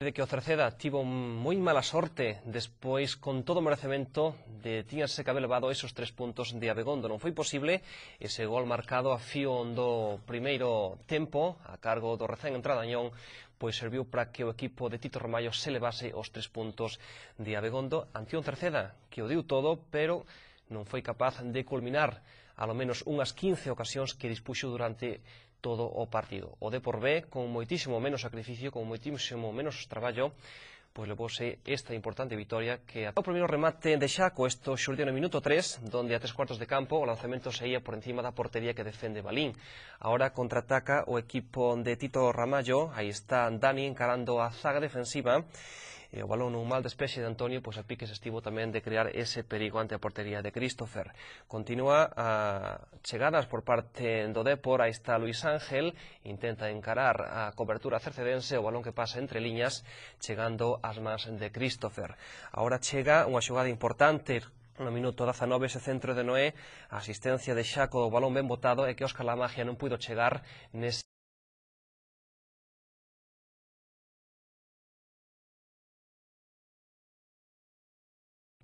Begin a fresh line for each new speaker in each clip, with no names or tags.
De que o Cerceda tivo moi mala sorte despois, con todo o merecemento, de tiñase que haber levado esos 3 puntos de Abegondo. Non foi posible ese gol marcado a fío do primeiro tempo, a cargo do recén entradañón, pois serviu para que o equipo de Tito Ramallo se levase os 3 puntos de Abegondo ante un Cerceda que o diu todo, pero non foi capaz de culminar ao menos unhas 15 ocasións que dispuxo durante todo o partido. O Depor B, con moitísimo menos sacrificio, con moitísimo menos traballo, pois levouse esta importante vitoria que o primeiro remate de Xaco, isto xurdiu no minuto 3, donde a 3 cuartos de campo o lanzamento se ia por encima da portería que defende Balín. Ahora contraataca o equipo de Tito Ramallo, aí está Dani encarando a zaga defensiva, e o balón nun mal despexe de Antonio, pois a piques estivo tamén de crear ese perigo ante a portería de Christopher. Continúa a chegadas por parte do Depor, aí está Luis Ángel, intenta encarar a cobertura cercedense, o balón que pasa entre liñas, chegando ás mans de Christopher. Agora chega unha xogada importante, no minuto 19, ese centro de Noé, a asistencia de Xaco, o balón ben botado, e que Óscar Lamagia non puido chegar nese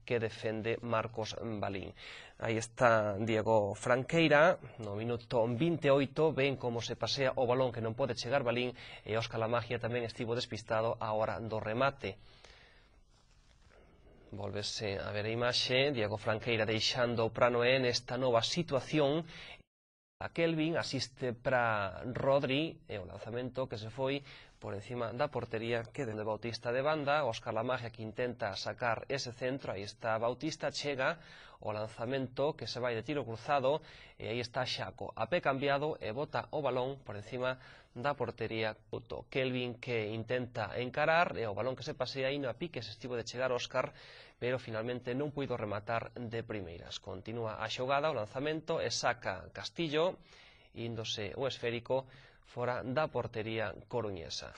que defende Marcos Balín. Aí está Diego Franqueira, no minuto 28, ven como se pasea o balón que non pode chegar Balín, e Óscar Lamagia tamén estivo despistado á hora do remate. Volvese a ver a imaxe, Diego Franqueira deixando para Noé nesta nova situación. A Kelvin asiste para Rodri, e o lanzamento que se foi por encima da portería que de Bautista de banda. Óscar Lamagia que intenta sacar ese centro, aí está Bautista, chega o lanzamento que se vai de tiro cruzado, e aí está Xaco, a pé cambiado, e bota o balón por encima da portería. Kelvin que intenta encarar, e o balón que se pasea aí no a pique, se estivo de chegar Óscar, pero finalmente non puido rematar de primeiras. Continúa a xogada, o lanzamento, e saca Castillo, índose o esférico fora da portería coruñesa.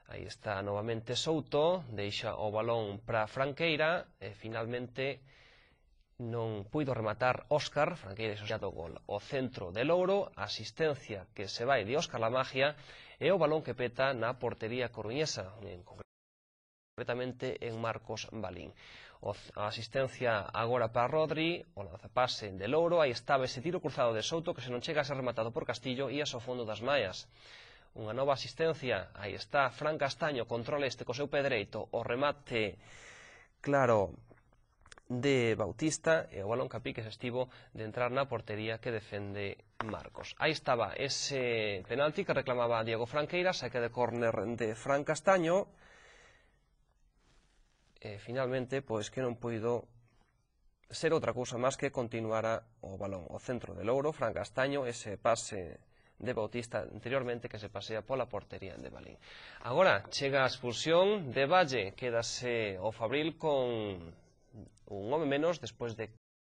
Aí está novamente Souto, deixa o balón para Franqueira, e finalmente non puido rematar Óscar. Franqueira xo gol. O centro de Louro, asistencia que se vai de Óscar Lamagia, e o balón que peta na portería coruñesa, concretamente en Marcos Balín. A asistencia agora para Rodri, o lanzapase de Louro, aí estaba ese tiro cruzado de Souto que se non chega a ser rematado por Castillo e ao fondo das mallas. Unha nova asistencia, aí está Fran Castaño, controla este co seu pé dereito, o remate claro de Bautista, e o balón que a piques estivo de entrar na portería que defende Marcos. Aí estaba ese penalti que reclamaba Diego Franqueira, saque de córner de Fran Castaño, e finalmente, pois que non puido ser outra cousa máis que continuara o balón. O centro de Louro, Fran Castaño, ese pase de Bautista anteriormente que se pasea pola portería de Balín. Agora chega a expulsión de Valle, quédase o Fabril con un home menos despois de